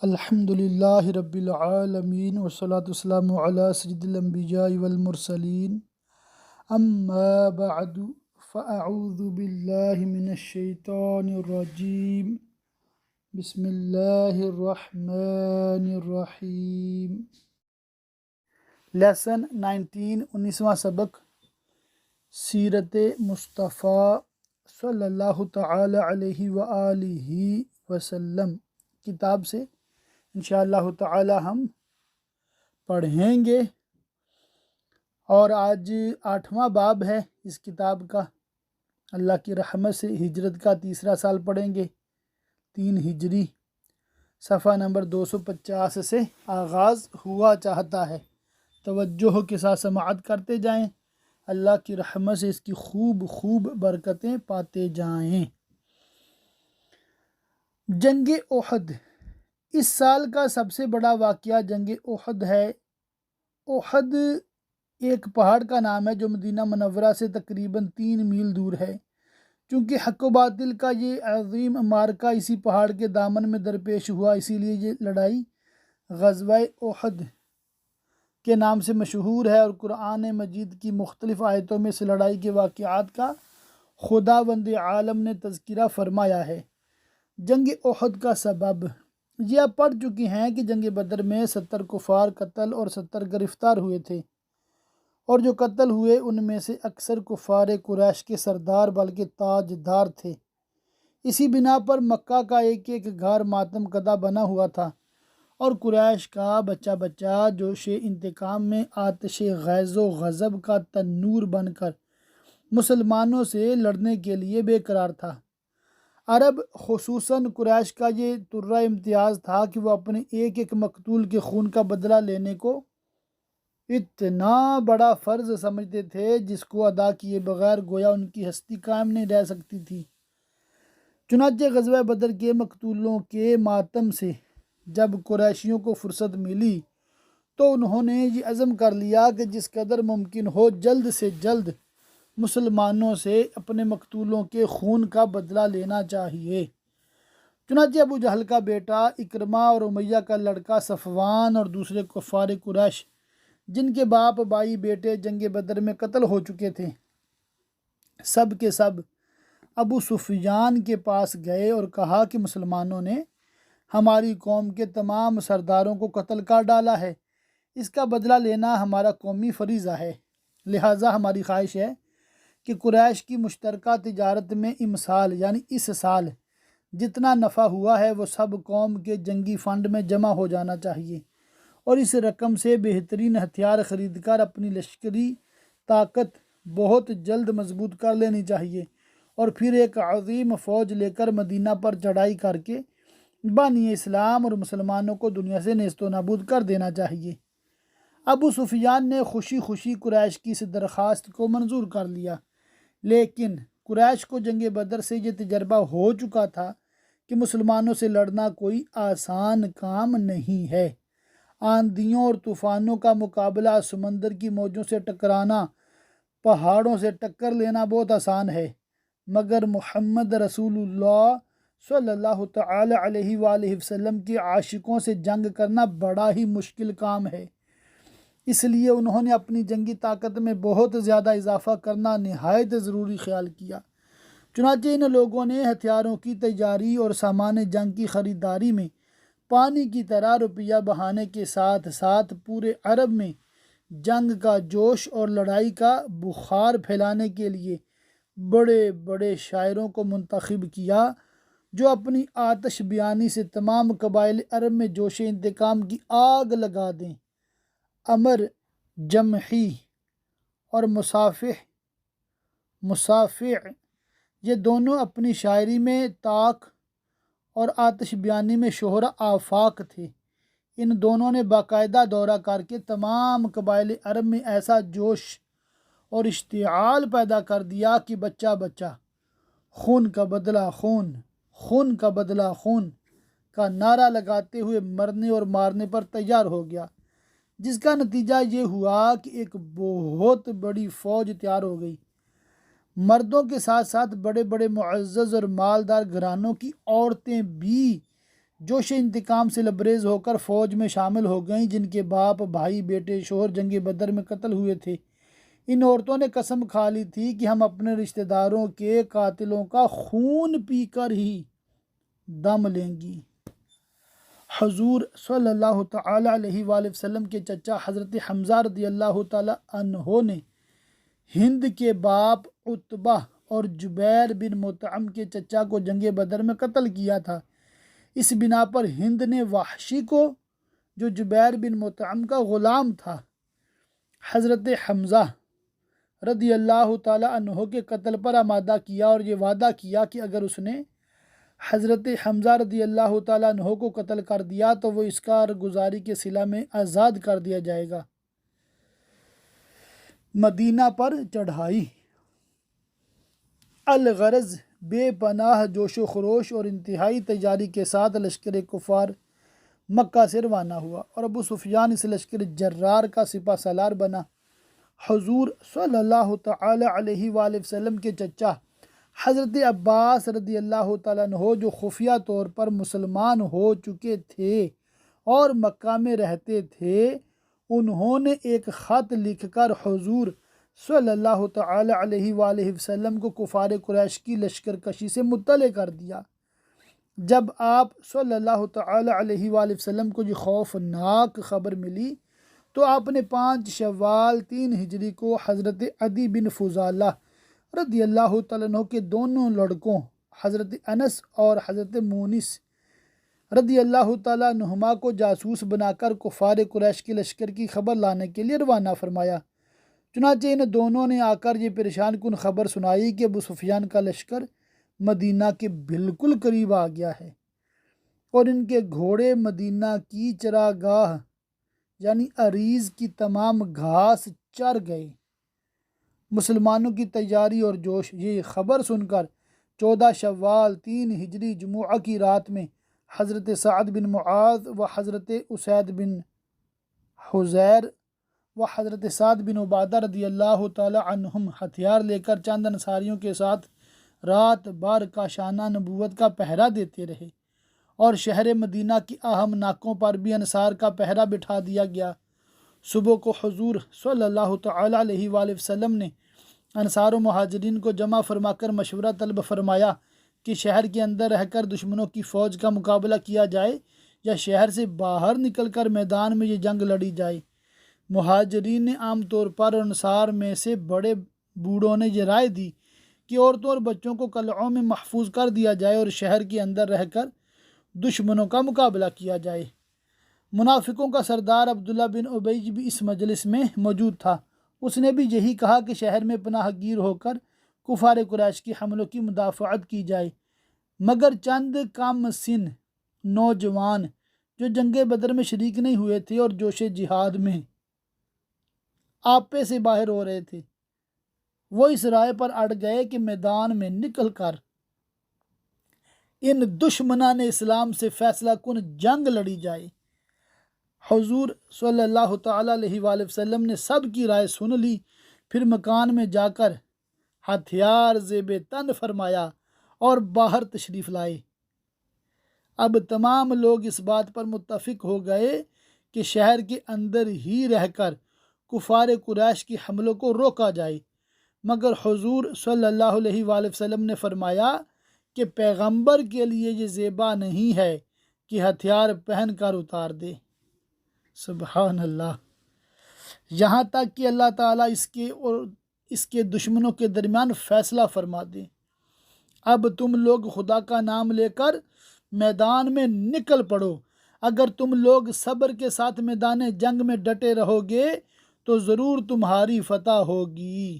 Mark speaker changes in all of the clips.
Speaker 1: الحمد للہ رب العالمین والصلاة والسلام علی سید الانبیاء والمرسلین اما بعد فاعوذ باللہ من الشیطان الرجیم بسم اللہ الرحمن الرحیم۔ لیسن 19 سبق سیرت مصطفیٰ صلی اللہ تعالی علیہ وآلہ وسلم کتاب سے انشاءاللہ تعالی ہم پڑھیں گے، اور آج 8واں باب ہے اس کتاب کا۔ اللہ کی رحمت سے ہجرت کا تیسرا سال پڑھیں گے، 3 ہجری، صفحہ نمبر 250 سے آغاز ہوا چاہتا ہے۔ توجہ کے ساتھ سماعت کرتے جائیں، اللہ کی رحمت سے اس کی خوب برکتیں پاتے جائیں۔ جنگ احد، اس سال کا سب سے بڑا واقعہ جنگ احد ہے۔ احد ایک پہاڑ کا نام ہے جو مدینہ منورہ سے تقریباً 3 میل دور ہے۔ چونکہ حق و باطل کا یہ عظیم معرکہ اسی پہاڑ کے دامن میں درپیش ہوا، اسی لیے یہ لڑائی غزوہ احد کے نام سے مشہور ہے، اور قرآن مجید کی مختلف آیتوں میں اس لڑائی کے واقعات کا خداوند عالم نے تذکرہ فرمایا ہے۔ جنگ احد کا سبب، یہ آپ پڑھ چکی ہیں کہ جنگ بدر میں 70 کفار قتل اور 70 گرفتار ہوئے تھے، اور جو قتل ہوئے ان میں سے اکثر کفار قریش کے سردار بلکہ تاجدار تھے۔ اسی بنا پر مکہ کا ایک گھر ماتم کدہ بنا ہوا تھا، اور قریش کا بچہ جوش انتقام میں آتش غیظ و غضب کا تنور بن کر مسلمانوں سے لڑنے کے لیے بے قرار تھا۔ عرب خصوصاً قریش کا یہ طرہ امتیاز تھا کہ وہ اپنے ایک مقتول کے خون کا بدلہ لینے کو اتنا بڑا فرض سمجھتے تھے جس کو ادا کیے بغیر گویا ان کی ہستی قائم نہیں رہ سکتی تھی۔ چنانچہ غزوہ بدر کے مقتولوں کے ماتم سے جب قریشیوں کو فرصت ملی تو انہوں نے یہ عزم کر لیا کہ جس قدر ممکن ہو جلد سے جلد مسلمانوں سے اپنے مقتولوں کے خون کا بدلہ لینا چاہیے۔ چنانچہ ابو جہل کا بیٹا اکرمہ اور امیہ کا لڑکا صفوان اور دوسرے کفار قریش جن کے باپ بائی بیٹے جنگ بدر میں قتل ہو چکے تھے، سب کے سب ابو سفیان کے پاس گئے اور کہا کہ مسلمانوں نے ہماری قوم کے تمام سرداروں کو قتل کر ڈالا ہے، اس کا بدلہ لینا ہمارا قومی فریضہ ہے، لہٰذا ہماری خواہش ہے کہ قریش کی مشترکہ تجارت میں امسال یعنی اس سال جتنا نفع ہوا ہے وہ سب قوم کے جنگی فنڈ میں جمع ہو جانا چاہیے، اور اس رقم سے بہترین ہتھیار خرید کر اپنی لشکری طاقت بہت جلد مضبوط کر لینی چاہیے، اور پھر ایک عظیم فوج لے کر مدینہ پر چڑھائی کر کے بانی اسلام اور مسلمانوں کو دنیا سے نیست و نابود کر دینا چاہیے۔ ابو سفیان نے خوشی قریش کی اس درخواست کو منظور کر لیا، لیکن قریش کو جنگ بدر سے یہ تجربہ ہو چکا تھا کہ مسلمانوں سے لڑنا کوئی آسان کام نہیں ہے۔ آندھیوں اور طوفانوں کا مقابلہ، سمندر کی موجوں سے ٹکرانا، پہاڑوں سے ٹکر لینا بہت آسان ہے، مگر محمد رسول اللہ صلی اللہ تعالی علیہ وآلہ وسلم کے عاشقوں سے جنگ کرنا بڑا ہی مشکل کام ہے۔ اس لیے انہوں نے اپنی جنگی طاقت میں بہت زیادہ اضافہ کرنا نہایت ضروری خیال کیا۔ چنانچہ ان لوگوں نے ہتھیاروں کی تیاری اور سامان جنگ کی خریداری میں پانی کی طرح روپیہ بہانے کے ساتھ ساتھ پورے عرب میں جنگ کا جوش اور لڑائی کا بخار پھیلانے کے لیے بڑے شاعروں کو منتخب کیا جو اپنی آتش بیانی سے تمام قبائل عرب میں جوش انتقام کی آگ لگا دیں۔ عمر جمحی اور مصافع یہ دونوں اپنی شاعری میں طاق اور آتش بیانی میں شہرا آفاق تھے۔ ان دونوں نے باقاعدہ دورہ کر کے تمام قبائل عرب میں ایسا جوش اور اشتعال پیدا کر دیا کہ بچہ خون کا بدلہ خون کا بدلہ خون کا نعرہ لگاتے ہوئے مرنے اور مارنے پر تیار ہو گیا، جس کا نتیجہ یہ ہوا کہ ایک بہت بڑی فوج تیار ہو گئی۔ مردوں کے ساتھ ساتھ بڑے معزز اور مالدار گھرانوں کی عورتیں بھی جوش انتقام سے لبریز ہو کر فوج میں شامل ہو گئیں جن کے باپ، بھائی، بیٹے، شوہر جنگ بدر میں قتل ہوئے تھے۔ ان عورتوں نے قسم کھا لی تھی کہ ہم اپنے رشتہ داروں کے قاتلوں کا خون پی کر ہی دم لیں گی۔ حضور صلی اللہ تعالی علیہ وآلہ وسلم کے چچا حضرت حمزہ رضی اللہ تعالی عنہ نے ہند کے باپ عتبہ اور جبیر بن مطعم کے چچا کو جنگ بدر میں قتل کیا تھا۔ اس بنا پر ہند نے وحشی کو، جو جبیر بن مطعم کا غلام تھا، حضرت حمزہ رضی اللہ تعالی عنہ کے قتل پر آمادہ کیا اور یہ وعدہ کیا کہ اگر اس نے حضرت حمزہ رضی اللہ تعالی عنہ کو قتل کر دیا تو وہ اس کارگزاری کے صلہ میں آزاد کر دیا جائے گا۔ مدینہ پر چڑھائی۔ الغرض بے پناہ جوش و خروش اور انتہائی تیاری کے ساتھ لشکر کفار مکہ سے روانہ ہوا اور ابو سفیان اس لشکر جرار کا سپہ سالار بنا۔ حضور صلی اللہ تعالی علیہ وآلہ وسلم کے چچا حضرت عباس رضی اللہ تعالیٰ عنہ جو خفیہ طور پر مسلمان ہو چکے تھے اور مکہ میں رہتے تھے، انہوں نے ایک خط لکھ کر حضور صلی اللہ تعالی علیہ وآلہ وسلم کو کفار قریش کی لشکر کشی سے مطلع کر دیا۔ جب آپ صلی اللہ تعالی علیہ وآلہ وسلم کو یہ خوفناک خبر ملی تو آپ نے 5 شوال 3 ہجری کو حضرت عدی بن فضالہ رضی اللہ تعالیٰ عنہ کے دونوں لڑکوں حضرت انس اور حضرت مونس رضی اللہ تعالیٰ عنہما کو جاسوس بنا کر کفار قریش کے لشکر کی خبر لانے کے لیے روانہ فرمایا۔ چنانچہ ان دونوں نے آ کر یہ پریشان کن خبر سنائی کہ ابو سفیان کا لشکر مدینہ کے بالکل قریب آ گیا ہے اور ان کے گھوڑے مدینہ کی چراگاہ یعنی عریض کی تمام گھاس چر گئے۔ مسلمانوں کی تیاری اور جوش۔ یہ خبر سن کر 14 شوال 3 ہجری جمعہ کی رات میں حضرت سعد بن معاذ و حضرت اسید بن حضیر و حضرت سعد بن عبادہ رضی اللہ تعالی عنہم ہتھیار لے کر چند انصاریوں کے ساتھ رات بھر کاشانہ نبوت کا پہرا دیتے رہے اور شہر مدینہ کی اہم ناکوں پر بھی انصار کا پہرا بٹھا دیا گیا۔ صبح کو حضور صلی اللہ تعالی علیہ وآلہ وسلم نے انصار و مہاجرین کو جمع فرما کر مشورہ طلب فرمایا کہ شہر کے اندر رہ کر دشمنوں کی فوج کا مقابلہ کیا جائے یا شہر سے باہر نکل کر میدان میں یہ جنگ لڑی جائے۔ مہاجرین نے عام طور پر انصار میں سے بڑے بوڑھوں نے یہ رائے دی کہ عورتوں اور بچوں کو قلعوں میں محفوظ کر دیا جائے اور شہر کے اندر رہ کر دشمنوں کا مقابلہ کیا جائے۔ منافقوں کا سردار عبداللہ بن ابی بھی اس مجلس میں موجود تھا۔ اس نے بھی یہی کہا کہ شہر میں پناہ گیر ہو کر کفار قریش کی حملوں کی مدافعت کی جائے، مگر چند کم سن نوجوان جو جنگ بدر میں شریک نہیں ہوئے تھے اور جوش جہاد میں آپے سے باہر ہو رہے تھے، وہ اس رائے پر اڑ گئے کہ میدان میں نکل کر ان دشمنان اسلام سے فیصلہ کن جنگ لڑی جائے۔ حضور صلی اللہ تعالی علیہ وآلہ وسلم نے سب کی رائے سن لی، پھر مکان میں جا کر ہتھیار زیب تن فرمایا اور باہر تشریف لائے۔ اب تمام لوگ اس بات پر متفق ہو گئے کہ شہر کے اندر ہی رہ کر کفار قریش کی حملوں کو روکا جائے، مگر حضور صلی اللہ علیہ وآلہ وسلم نے فرمایا کہ پیغمبر کے لیے یہ زیبا نہیں ہے کہ ہتھیار پہن کر اتار دے۔ سبحان اللہ۔ یہاں تک کہ اللہ تعالیٰ اس کے دشمنوں کے درمیان فیصلہ فرما دے۔ اب تم لوگ خدا کا نام لے کر میدان میں نکل پڑو۔ اگر تم لوگ صبر کے ساتھ میدان جنگ میں ڈٹے رہو گے تو ضرور تمہاری فتح ہوگی۔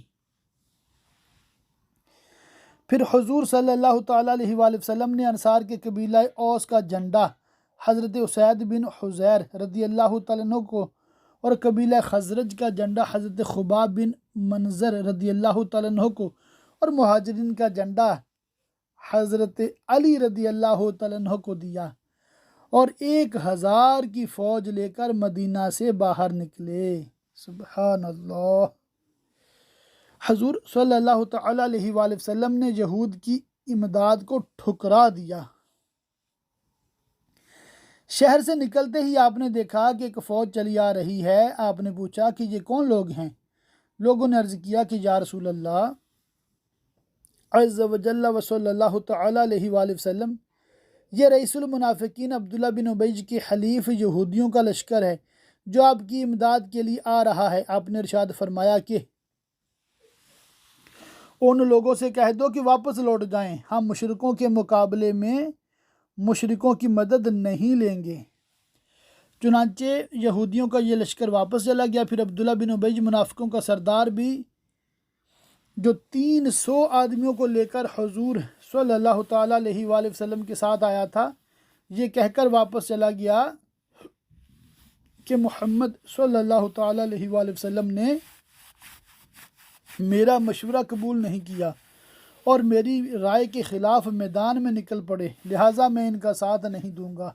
Speaker 1: پھر حضور صلی اللہ تعالیٰ علیہ وآلہ وسلم نے انصار کے قبیلہ اوس کا جھنڈا حضرت اسید بن حضیر رضی اللہ تعالیٰ عنہ کو اور قبیلہ خزرج کا جھنڈا حضرت خباب بن منظر رضی اللہ تعالیٰ عنہ کو اور مہاجرین کا جھنڈا حضرت علی رضی اللہ تعالیٰ عنہ کو دیا اور 1000 کی فوج لے کر مدینہ سے باہر نکلے۔ سبحان اللہ۔ حضور صلی اللہ تعالی علیہ وآلہ وسلم نے یہود کی امداد کو ٹھکرا دیا۔ شہر سے نکلتے ہی آپ نے دیکھا کہ ایک فوج چلی آ رہی ہے۔ آپ نے پوچھا کہ یہ کون لوگ ہیں؟ لوگوں نے عرض کیا کہ یا رسول اللہ عز و جل و صلی اللہ تعالیٰ علیہ وآلہ وسلم، یہ رئیس المنافقین عبداللہ بن ابی کے حلیف یہودیوں کا لشکر ہے جو آپ کی امداد کے لیے آ رہا ہے۔ آپ نے ارشاد فرمایا کہ ان لوگوں سے کہہ دو کہ واپس لوٹ جائیں، ہم مشرکوں کے مقابلے میں مشرکوں کی مدد نہیں لیں گے۔ چنانچہ یہودیوں کا یہ لشکر واپس چلا گیا۔ پھر عبداللہ بن ابی منافقوں کا سردار بھی، جو 300 آدمیوں کو لے کر حضور صلی اللہ تعالیٰ علیہ وآلہ وسلم کے ساتھ آیا تھا، یہ کہہ کر واپس چلا گیا کہ محمد صلی اللہ تعالیٰ علیہ وآلہ وسلم نے میرا مشورہ قبول نہیں کیا اور میری رائے کے خلاف میدان میں نکل پڑے، لہٰذا میں ان کا ساتھ نہیں دوں گا۔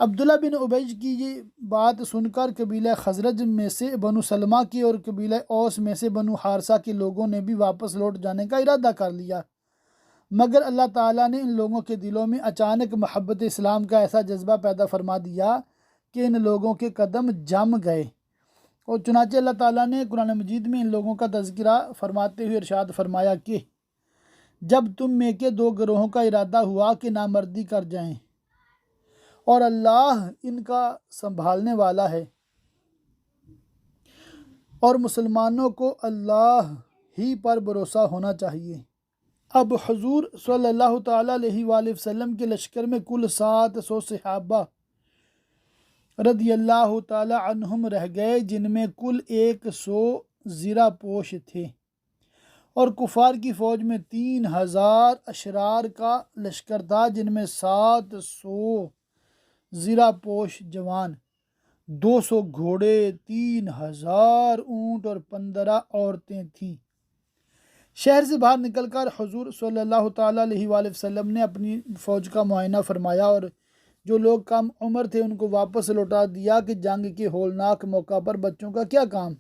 Speaker 1: عبداللہ بن ابی کی یہ بات سن کر قبیلہ خزرج میں سے بنو سلمہ کی اور قبیلہ اوس میں سے بنو حارثہ کے لوگوں نے بھی واپس لوٹ جانے کا ارادہ کر لیا، مگر اللہ تعالیٰ نے ان لوگوں کے دلوں میں اچانک محبت اسلام کا ایسا جذبہ پیدا فرما دیا کہ ان لوگوں کے قدم جم گئے، اور چنانچہ اللہ تعالیٰ نے قرآن مجید میں ان لوگوں کا تذکرہ فرماتے ہوئے ارشاد فرمایا کہ جب تم میں کے دو گروہوں کا ارادہ ہوا کہ نامردی کر جائیں اور اللہ ان کا سنبھالنے والا ہے، اور مسلمانوں کو اللہ ہی پر بھروسہ ہونا چاہیے۔ اب حضور صلی اللہ تعالیٰ علیہ وآلہ وسلم کے لشکر میں کل 700 صحابہ رضی اللہ تعالیٰ عنہم رہ گئے، جن میں کل 100 زرہ پوش تھے، اور کفار کی فوج میں 3000 اشرار کا لشکر تھا، جن میں 700 زرہ پوش جوان، 200 گھوڑے، 3000 اونٹ اور 15 عورتیں تھیں۔ شہر سے باہر نکل کر حضور صلی اللہ تعالیٰ علیہ وآلہ وسلم نے اپنی فوج کا معائنہ فرمایا، اور جو لوگ کم عمر تھے ان کو واپس لوٹا دیا کہ جنگ کے ہولناک موقع پر بچوں کا کیا کام،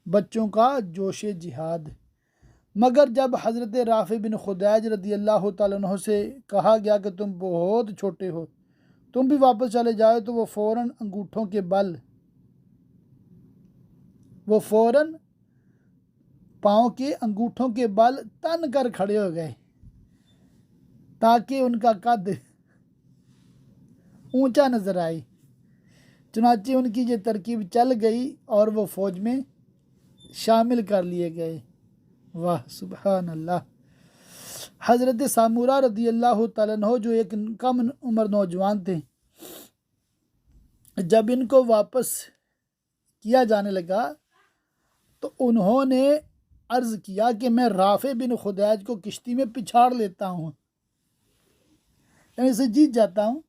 Speaker 1: بچوں کا جوش جہاد۔ مگر جب حضرت رافع بن خدیج رضی اللہ تعالیٰ عنہ سے کہا گیا کہ تم بہت چھوٹے ہو، تم بھی واپس چلے جاؤ، تو وہ فوراً پاؤں کے انگوٹھوں کے بل تن کر کھڑے ہو گئے تاکہ ان کا قد اونچا نظر آئے۔ چنانچہ ان کی یہ ترکیب چل گئی اور وہ فوج میں شامل کر لیے گئے۔ واہ سبحان اللہ۔ حضرت سامورہ رضی اللہ تعالیٰ عنہ جو ایک کم عمر نوجوان تھے، جب ان کو واپس کیا جانے لگا تو انہوں نے عرض کیا کہ میں رافع بن خدیج کو کشتی میں پچھاڑ لیتا ہوں، یعنی اسے جیت جاتا ہوں،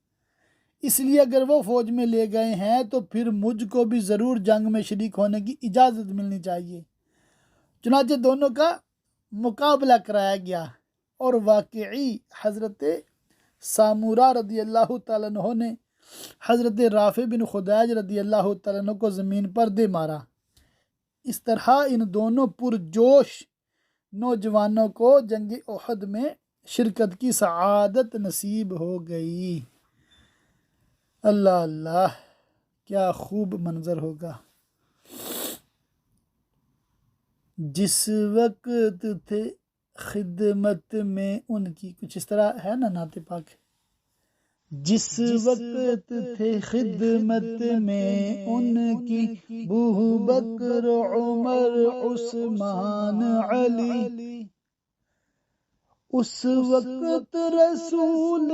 Speaker 1: اس لیے اگر وہ فوج میں لے گئے ہیں تو پھر مجھ کو بھی ضرور جنگ میں شریک ہونے کی اجازت ملنی چاہیے۔ چنانچہ دونوں کا مقابلہ کرایا گیا، اور واقعی حضرت سامورہ رضی اللہ تعالیٰ عنہ نے حضرت رافع بن خدیج رضی اللہ تعالیٰ عنہ کو زمین پر دے مارا۔ اس طرح ان دونوں پرجوش نوجوانوں کو جنگ احد میں شرکت کی سعادت نصیب ہو گئی۔ اللہ اللہ، کیا خوب منظر ہوگا۔ جس وقت تھے خدمت میں ان کی، کچھ اس طرح ہے نا نعت پاک، جس وقت تھے خدمت میں ان کی ابو بکر عمر عثمان علی، اس وقت رسول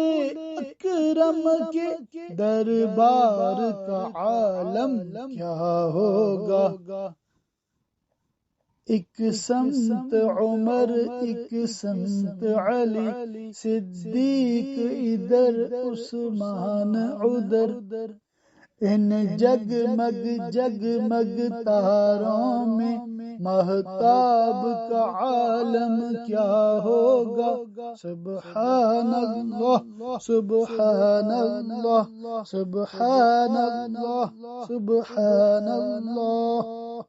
Speaker 1: اکرم کے دربار کا عالم کیا ہوگا۔ ایک سمت عمر ایک سمت علی، صدیق ادھر عثمان ادھر، ان جگمگ جگمگ تاروں میں مہتاب کا عالم کیا ہوگا۔ سبحان اللہ سبحان اللہ سبحان اللہ سبحان اللہ۔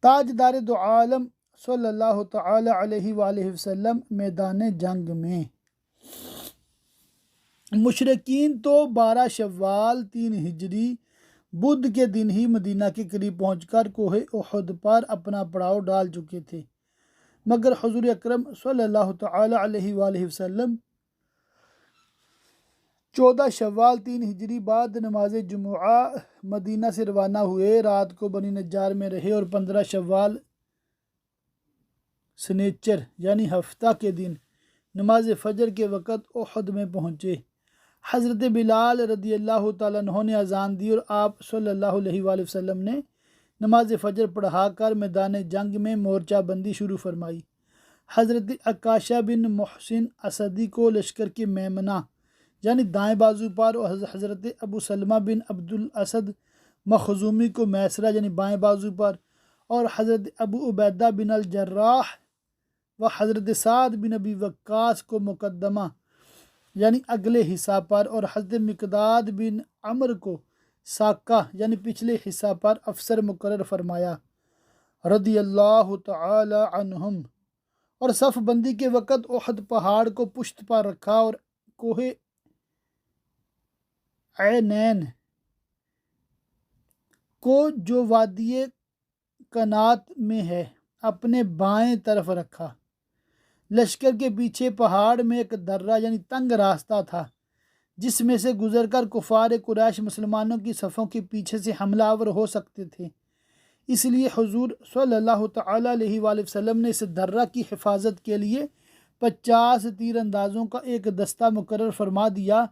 Speaker 1: تاجدار دو عالم صلی اللہ تعالی علیہ وآلہ وسلم میدان جنگ میں مشرقین تو 12 شوال 3 ہجری بدھ کے دن ہی مدینہ کے قریب پہنچ کر کوہ احد پر اپنا پڑاؤ ڈال چکے تھے، مگر حضور اکرم صلی اللہ تعالی علیہ وآلہ وسلم 14 شوال 3 ہجری بعد نماز جمعہ مدینہ سے روانہ ہوئے، رات کو بنی نجار میں رہے اور 15 شوال سنیچر یعنی ہفتہ کے دن نماز فجر کے وقت احد میں پہنچے۔ حضرت بلال رضی اللہ تعالیٰ عنہ نے اذان دی اور آپ صلی اللہ علیہ وآلہ وسلم نے نماز فجر پڑھا کر میدان جنگ میں مورچہ بندی شروع فرمائی۔ حضرت عکاشہ بن محسن اسدی کو لشکر کے میمنہ یعنی دائیں بازو پر اور حضرت ابو سلمہ بن عبد الاسد مخزومی کو میسرہ یعنی بائیں بازو پر، اور حضرت ابو عبیدہ بن الجراح و حضرت سعد بن ابی وقاص کو مقدمہ یعنی اگلے حصہ پر، اور حضرت مقداد بن عمر کو ساقہ یعنی پچھلے حصہ پر افسر مقرر فرمایا رضی اللہ تعالی عنہم، اور صف بندی کے وقت احد پہاڑ کو پشت پر رکھا اور کوہ عینین کو جو وادی کنات میں ہے اپنے بائیں طرف رکھا۔ لشکر کے پیچھے پہاڑ میں ایک درہ یعنی تنگ راستہ تھا جس میں سے گزر کر کفار قریش مسلمانوں کی صفوں کے پیچھے سے حملہ آور ہو سکتے تھے، اس لیے حضور صلی اللہ تعالی علیہ وآلہ وسلم نے اس درہ کی حفاظت کے لیے 50 تیر اندازوں کا ایک دستہ مقرر فرما دیا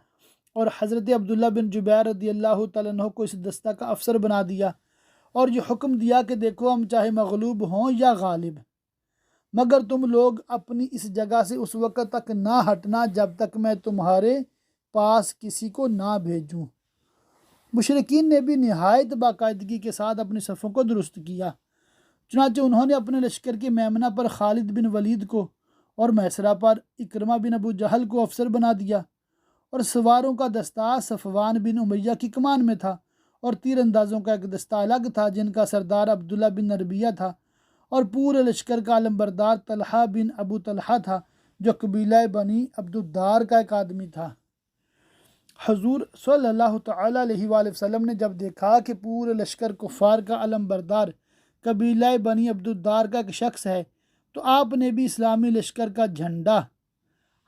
Speaker 1: اور حضرت عبداللہ بن جبیر رضی اللہ تعالیٰ عنہ کو اس دستہ کا افسر بنا دیا اور یہ حکم دیا کہ دیکھو ہم چاہے مغلوب ہوں یا غالب، مگر تم لوگ اپنی اس جگہ سے اس وقت تک نہ ہٹنا جب تک میں تمہارے پاس کسی کو نہ بھیجوں۔ مشرکین نے بھی نہایت باقاعدگی کے ساتھ اپنی صفوں کو درست کیا، چنانچہ انہوں نے اپنے لشکر کے میمنہ پر خالد بن ولید کو اور میسرہ پر اکرمہ بن ابو جہل کو افسر بنا دیا، اور سواروں کا دستہ صفوان بن امیہ کی کمان میں تھا، اور تیر اندازوں کا ایک دستہ الگ تھا جن کا سردار عبداللہ بن ربیہ تھا، اور پورے لشکر کا علمبردار طلحہ بن ابو طلحہ تھا جو قبیلہ بنی عبدالدار کا ایک آدمی تھا۔ حضور صلی اللہ تعالی علیہ وآلہ وسلم نے جب دیکھا کہ پورے لشکر کفار کا علمبردار قبیلہ بنی عبدالدار کا ایک شخص ہے تو آپ نے بھی اسلامی لشکر کا جھنڈا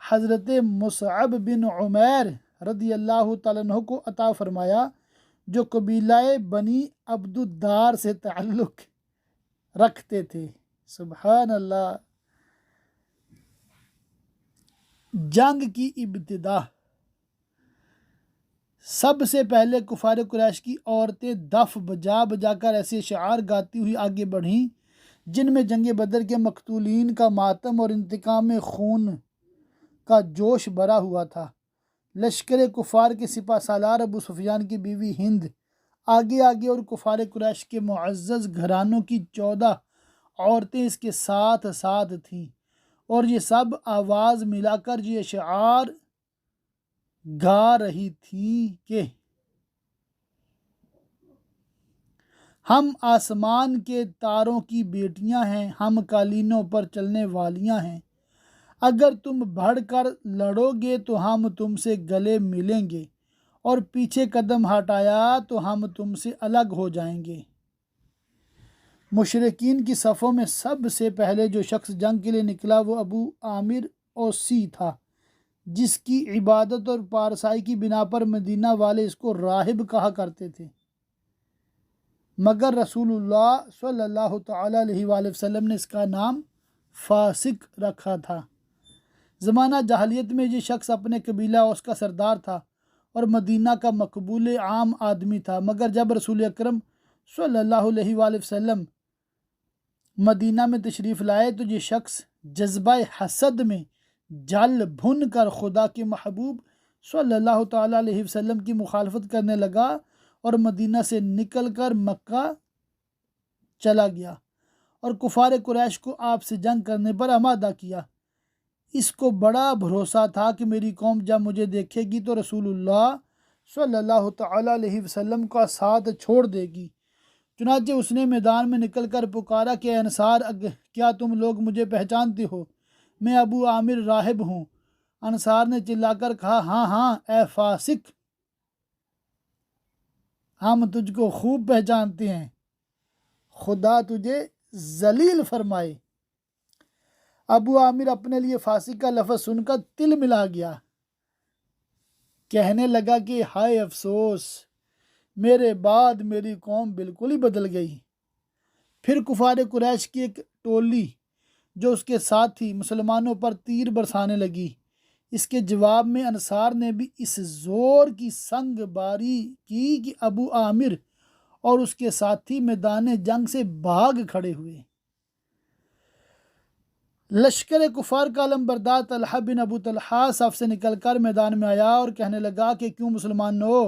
Speaker 1: حضرت مصعب بن عمیر رضی اللہ تعالیٰ عنہ کو عطا فرمایا جو قبیلہ بنی عبدالدار سے تعلق رکھتے تھے۔ سبحان اللہ۔ جنگ کی ابتدا۔ سب سے پہلے کفار قریش کی عورتیں دف بجا بجا کر ایسے اشعار گاتی ہوئی آگے بڑھیں جن میں جنگ بدر کے مقتولین کا ماتم اور انتقام خون کا جوش بھرا ہوا تھا۔ لشکر کفار کے سپہ سالار ابو سفیان کی بیوی ہند آگے آگے اور کفار قریش کے معزز گھرانوں کی 14 عورتیں اس کے ساتھ ساتھ تھیں، اور یہ سب آواز ملا کر یہ اشعار گا رہی تھیں کہ ہم آسمان کے تاروں کی بیٹیاں ہیں، ہم قالینوں پر چلنے والیاں ہیں، اگر تم بڑھ کر لڑو گے تو ہم تم سے گلے ملیں گے، اور پیچھے قدم ہٹایا تو ہم تم سے الگ ہو جائیں گے۔ مشرکین کی صفوں میں سب سے پہلے جو شخص جنگ کے لیے نکلا وہ ابو عامر اوسی تھا، جس کی عبادت اور پارسائی کی بنا پر مدینہ والے اس کو راہب کہا کرتے تھے، مگر رسول اللہ صلی اللہ تعالی علیہ وآلہ وسلم نے اس کا نام فاسق رکھا تھا۔ زمانہ جاہلیت میں یہ شخص اپنے قبیلہ اوس کا سردار تھا اور مدینہ کا مقبول عام آدمی تھا، مگر جب رسول اکرم صلی اللہ علیہ وآلہ وسلم مدینہ میں تشریف لائے تو یہ شخص جذبہ حسد میں جل بھن کر خدا کے محبوب صلی اللہ تعالیٰ علیہ وسلم کی مخالفت کرنے لگا اور مدینہ سے نکل کر مکہ چلا گیا اور کفار قریش کو آپ سے جنگ کرنے پر آمادہ کیا۔ اس کو بڑا بھروسہ تھا کہ میری قوم جب مجھے دیکھے گی تو رسول اللہ صلی اللہ تعالیٰ علیہ وسلم کا ساتھ چھوڑ دے گی، چنانچہ اس نے میدان میں نکل کر پکارا کہ اے انصار، کیا تم لوگ مجھے پہچانتے ہو؟ میں ابو عامر راہب ہوں۔ انصار نے چلا کر کہا ہاں ہاں اے فاسق، ہم تجھ کو خوب پہچانتے ہیں، خدا تجھے ذلیل فرمائے۔ ابو عامر اپنے لیے فاسق کا لفظ سن کر تل ملا گیا، کہنے لگا کہ ہائے افسوس، میرے بعد میری قوم بالکل ہی بدل گئی۔ پھر کفار قریش کی ایک ٹولی جو اس کے ساتھ تھی مسلمانوں پر تیر برسانے لگی۔ اس کے جواب میں انصار نے بھی اس زور کی سنگ باری کی کہ ابو عامر اور اس کے ساتھی میدان جنگ سے بھاگ کھڑے ہوئے۔ لشکر کفار کا علمبردار طلحہ بن ابو طلحہ صف سے نکل کر میدان میں آیا اور کہنے لگا کہ کیوں مسلمانو،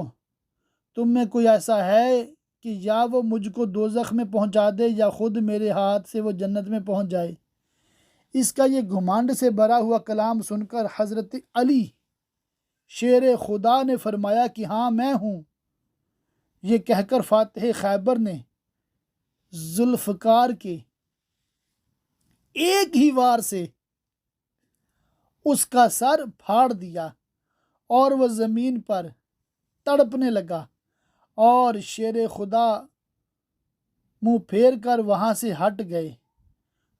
Speaker 1: تم میں کوئی ایسا ہے کہ یا وہ مجھ کو دوزخ میں پہنچا دے یا خود میرے ہاتھ سے وہ جنت میں پہنچ جائے۔ اس کا یہ گھمنڈ سے بھرا ہوا کلام سن کر حضرت علی شیر خدا نے فرمایا کہ ہاں میں ہوں۔ یہ کہہ کر فاتح خیبر نے ذوالفقار کے ایک ہی وار سے اس کا سر پھاڑ دیا اور وہ زمین پر تڑپنے لگا، اور شیر خدا منہ پھیر کر وہاں سے ہٹ گئے۔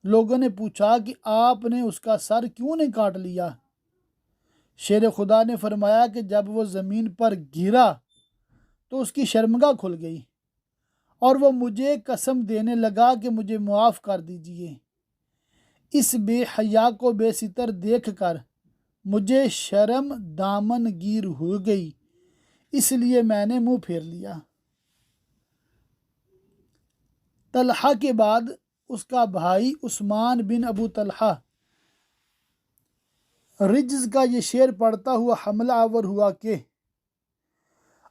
Speaker 1: لوگوں نے پوچھا کہ آپ نے اس کا سر کیوں نہیں کاٹ لیا؟ شیر خدا نے فرمایا کہ جب وہ زمین پر گرا تو اس کی شرمگاہ کھل گئی اور وہ مجھے قسم دینے لگا کہ مجھے معاف کر دیجئے۔ اس بے حیا کو بے ستر دیکھ کر مجھے شرم دامن گیر ہو گئی، اس لیے میں نے منہ پھیر لیا۔ طلحہ کے بعد اس کا بھائی عثمان بن ابو طلحہ رجز کا یہ شعر پڑھتا ہوا حملہ آور ہوا کہ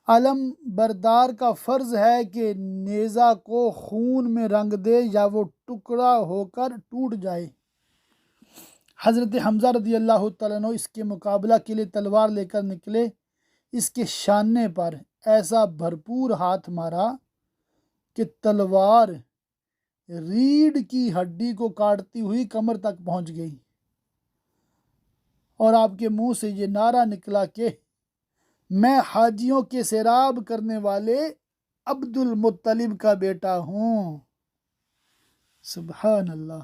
Speaker 1: علم بردار کا فرض ہے کہ نیزہ کو خون میں رنگ دے یا وہ ٹکڑا ہو کر ٹوٹ جائے۔ حضرت حمزہ رضی اللہ تعالیٰ عنہ اس کے مقابلہ کے لیے تلوار لے کر نکلے۔ اس کے شانے پر ایسا بھرپور ہاتھ مارا کہ تلوار ریڑھ کی ہڈی کو کاٹتی ہوئی کمر تک پہنچ گئی، اور آپ کے منہ سے یہ نعرہ نکلا کہ میں حاجیوں کے سیراب کرنے والے عبد المطلب کا بیٹا ہوں۔ سبحان اللہ۔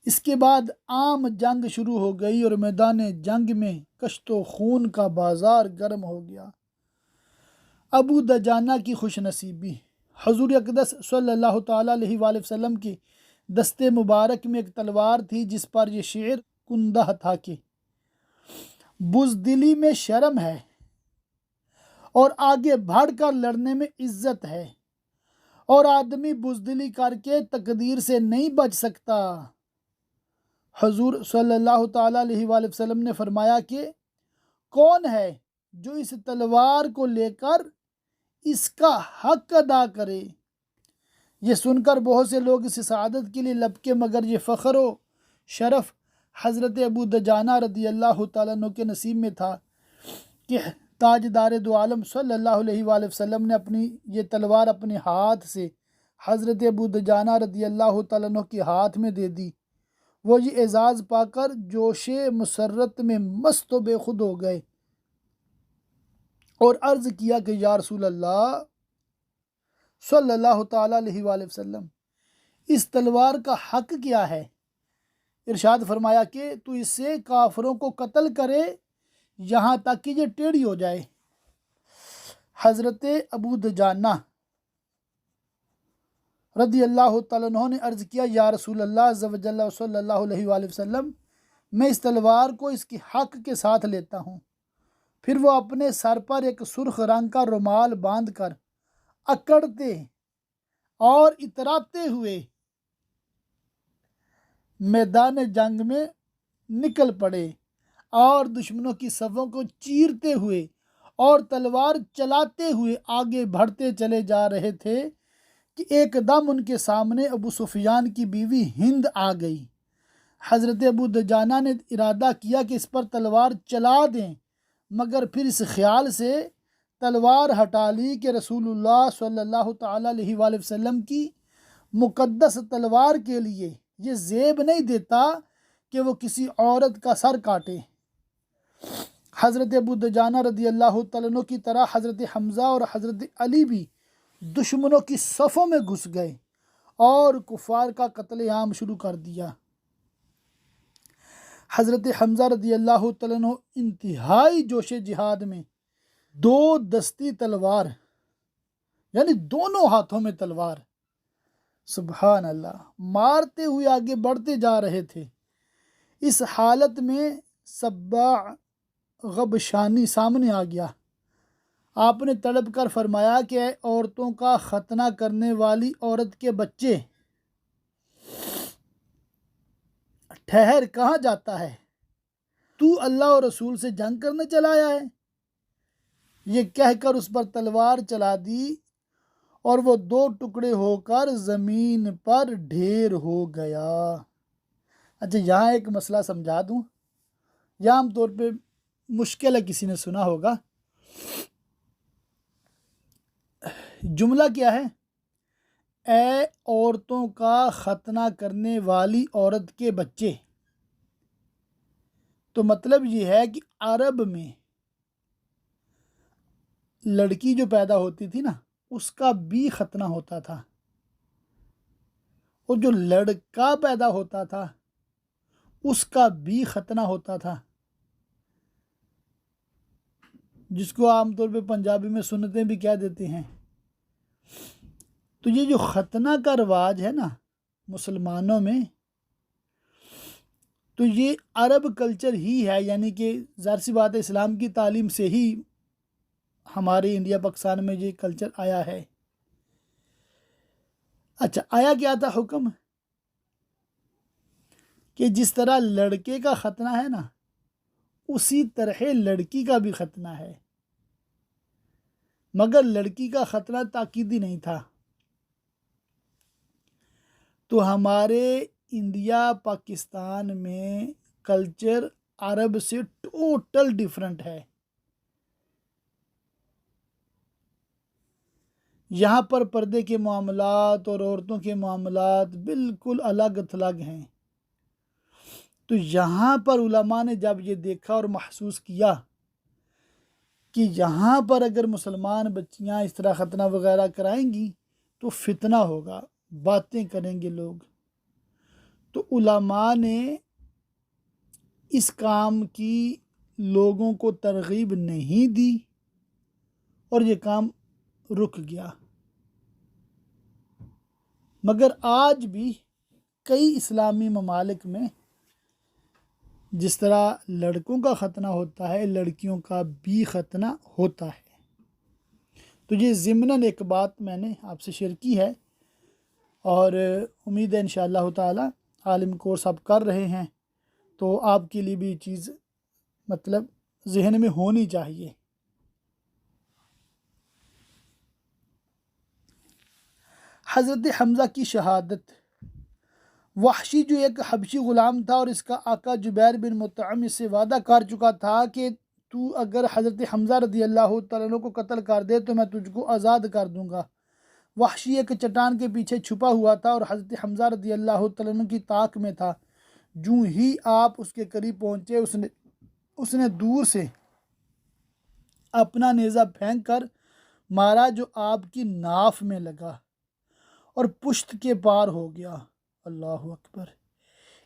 Speaker 1: اس کے بعد عام جنگ شروع ہو گئی اور میدان جنگ میں کشت و خون کا بازار گرم ہو گیا۔ ابو دجانہ کی خوش نصیبی۔ حضور اقدس صلی اللہ تعالیٰ علیہ وآلہ وسلم کی دستے مبارک میں ایک تلوار تھی جس پر یہ شعر کندہ تھا کہ بزدلی میں شرم ہے اور آگے بڑھ کر لڑنے میں عزت ہے، اور آدمی بزدلی کر کے تقدیر سے نہیں بچ سکتا۔ حضور صلی اللہ تعالیٰ علیہ وآلہ وسلم نے فرمایا کہ کون ہے جو اس تلوار کو لے کر اس کا حق ادا کرے؟ یہ سن کر بہت سے لوگ اس سعادت کے لیے لبکے، مگر یہ فخر و شرف حضرت ابو دجانہ رضی اللہ تعالیٰ عنہ کے نصیب میں تھا کہ تاجدار دو عالم صلی اللہ علیہ وآلہ وسلم نے اپنی یہ تلوار اپنے ہاتھ سے حضرت ابو دجانہ رضی اللہ تعالیٰ عنہ کے ہاتھ میں دے دی۔ وہ یہ اعزاز پا کر جوش مسرت میں مست و بے خود ہو گئے اور عرض کیا کہ یا رسول اللہ صلی اللہ تعالیٰ علیہ وآلہ وسلم، اس تلوار کا حق کیا ہے؟ ارشاد فرمایا کہ تو اس سے کافروں کو قتل کرے یہاں تک کہ یہ ٹیڑھی ہو جائے۔ حضرت ابو دجانہ رضی اللہ تعالیٰ عنہ نے عرض کیا یا رسول اللہ عز و جل صلی اللہ علیہ وآلہ وسلم، میں اس تلوار کو اس کے حق کے ساتھ لیتا ہوں۔ پھر وہ اپنے سر پر ایک سرخ رنگ کا رومال باندھ کر اکڑتے اور اتراتے ہوئے میدان جنگ میں نکل پڑے اور دشمنوں کی صفوں کو چیرتے ہوئے اور تلوار چلاتے ہوئے آگے بڑھتے چلے جا رہے تھے کہ ایک دم ان کے سامنے ابو سفیان کی بیوی ہند آ گئی۔ حضرت ابو دجانہ نے ارادہ کیا کہ اس پر تلوار چلا دیں، مگر پھر اس خیال سے تلوار ہٹا لی کہ رسول اللہ صلی اللہ تعالیٰ علیہ وآلہ وسلم کی مقدس تلوار کے لیے یہ زیب نہیں دیتا کہ وہ کسی عورت کا سر کاٹے۔ حضرت ابو دجانہ رضی اللہ تعالیٰ عنہ کی طرح حضرت حمزہ اور حضرت علی بھی دشمنوں کی صفوں میں گھس گئے اور کفار کا قتل عام شروع کر دیا۔ حضرت حمزہ رضی اللہ تعالیٰ عنہ انتہائی جوش جہاد میں 2 دستی تلوار، یعنی دونوں ہاتھوں میں تلوار، سبحان اللہ، مارتے ہوئے آگے بڑھتے جا رہے تھے۔ اس حالت میں سباع غبشانی سامنے آ گیا۔ آپ نے تڑپ کر فرمایا کہ اے عورتوں کا ختنہ کرنے والی عورت کے بچے، ٹھہر کہاں جاتا ہے؟ تو اللہ اور رسول سے جنگ کرنے چلا آیا ہے؟ یہ کہہ کر اس پر تلوار چلا دی اور وہ 2 ٹکڑے ہو کر زمین پر ڈھیر ہو گیا۔ اچھا، یہاں ایک مسئلہ سمجھا دوں، یہ عام طور پہ مشکل ہے، کسی نے سنا ہوگا۔ جملہ کیا ہے؟ اے عورتوں کا ختنہ کرنے والی عورت کے بچے۔ تو مطلب یہ ہے کہ عرب میں لڑکی جو پیدا ہوتی تھی نا، اس کا بھی ختنہ ہوتا تھا، اور جو لڑکا پیدا ہوتا تھا اس کا بھی ختنہ ہوتا تھا، جس کو عام طور پہ پنجابی میں سنتیں بھی کہہ دیتے ہیں۔ تو یہ جو ختنہ کا رواج ہے نا مسلمانوں میں، تو یہ عرب کلچر ہی ہے، یعنی کہ ظاہر سی بات ہے اسلام کی تعلیم سے ہی ہمارے انڈیا پاکستان میں یہ کلچر آیا ہے۔ اچھا، آیا کیا تھا حکم؟ کہ جس طرح لڑکے کا ختنہ ہے نا، اسی طرح لڑکی کا بھی ختنہ ہے، مگر لڑکی کا ختنہ تاکیدی نہیں تھا۔ تو ہمارے انڈیا پاکستان میں کلچر عرب سے ٹوٹل ڈیفرنٹ ہے۔ یہاں پر پردے کے معاملات اور عورتوں کے معاملات بالکل الگ تھلگ ہیں۔ تو یہاں پر علماء نے جب یہ دیکھا اور محسوس کیا کہ یہاں پر اگر مسلمان بچیاں اس طرح ختنہ وغیرہ کرائیں گی تو فتنہ ہوگا، باتیں کریں گے لوگ، تو علماء نے اس کام کی لوگوں کو ترغیب نہیں دی اور یہ کام رک گیا۔ مگر آج بھی کئی اسلامی ممالک میں جس طرح لڑکوں کا ختنہ ہوتا ہے، لڑکیوں کا بھی ختنہ ہوتا ہے۔ تو یہ ضمناً ایک بات میں نے آپ سے شیئر کی ہے، اور امید ہے انشاءاللہ تعالی عالم کورس آپ کر رہے ہیں تو آپ کے لیے بھی یہ چیز مطلب ذہن میں ہونی چاہیے۔ حضرت حمزہ کی شہادت۔ وحشی جو ایک حبشی غلام تھا اور اس کا آقا جبیر بن مطعم اس سے وعدہ کر چکا تھا کہ تو اگر حضرت حمزہ رضی اللہ تعالیٰ عنہ کو قتل کر دے تو میں تجھ کو آزاد کر دوں گا۔ وحشی ایک چٹان کے پیچھے چھپا ہوا تھا اور حضرت حمزہ رضی اللہ تعالیٰ عنہ کی طاق میں تھا۔ جوں ہی آپ اس کے قریب پہنچے، اس نے دور سے اپنا نیزہ پھینک کر مارا جو آپ کی ناف میں لگا اور پشت کے پار ہو گیا۔ اللہ اکبر۔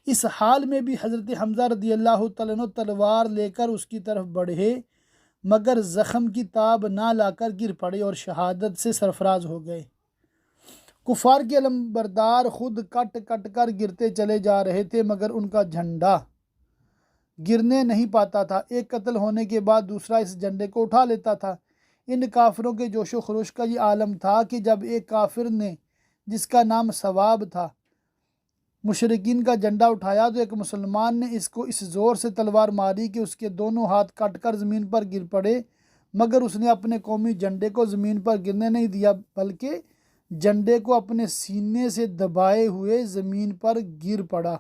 Speaker 1: اس حال میں بھی حضرت حمزہ رضی اللہ تعالیٰ عنہ تلوار لے کر اس کی طرف بڑھے، مگر زخم کی تاب نہ لا کر گر پڑے اور شہادت سے سرفراز ہو گئے۔ کفار کے علمبردار خود کٹ کٹ کر گرتے چلے جا رہے تھے، مگر ان کا جھنڈا گرنے نہیں پاتا تھا۔ ایک قتل ہونے کے بعد دوسرا اس جھنڈے کو اٹھا لیتا تھا۔ ان کافروں کے جوش و خروش کا یہ عالم تھا کہ جب ایک کافر نے، جس کا نام ثواب تھا، مشرکین کا جھنڈا اٹھایا تو ایک مسلمان نے اس کو اس زور سے تلوار ماری کہ اس کے دونوں ہاتھ کٹ کر زمین پر گر پڑے، مگر اس نے اپنے قومی جھنڈے کو زمین پر گرنے نہیں دیا، بلکہ جھنڈے کو اپنے سینے سے دبائے ہوئے زمین پر گر پڑا۔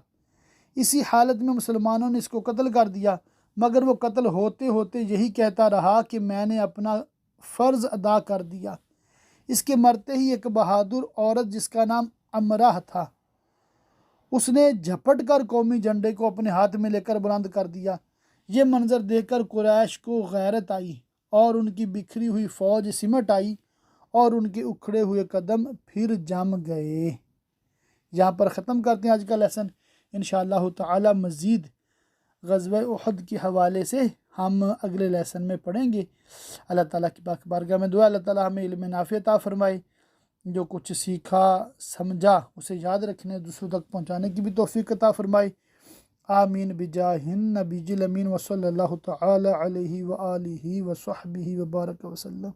Speaker 1: اسی حالت میں مسلمانوں نے اس کو قتل کر دیا، مگر وہ قتل ہوتے ہوتے یہی کہتا رہا کہ میں نے اپنا فرض ادا کر دیا۔ اس کے مرتے ہی ایک بہادر عورت جس کا نام امرہ تھا، اس نے جھپٹ کر قومی جھنڈے کو اپنے ہاتھ میں لے کر بلند کر دیا۔ یہ منظر دیکھ کر قریش کو غیرت آئی اور ان کی بکھری ہوئی فوج سمٹ آئی اور ان کے اکھڑے ہوئے قدم پھر جم گئے۔ یہاں پر ختم کرتے ہیں آج کا لیسن۔ انشاءاللہ تعالی مزید غزوہ احد کے حوالے سے ہم اگلے لیسن میں پڑھیں گے۔ اللہ تعالیٰ کی پاک بارگاہ میں دعا اللہ تعالیٰ ہمیں علم نافع عطا فرمائے، جو کچھ سیکھا سمجھا اسے یاد رکھنے دوسروں تک پہنچانے کی بھی توفیق عطا فرمائے۔ آمین بجاہ النبی الامین وصلی اللہ تعالی علیہ وآلہ وصحبہ وبارک وسلم۔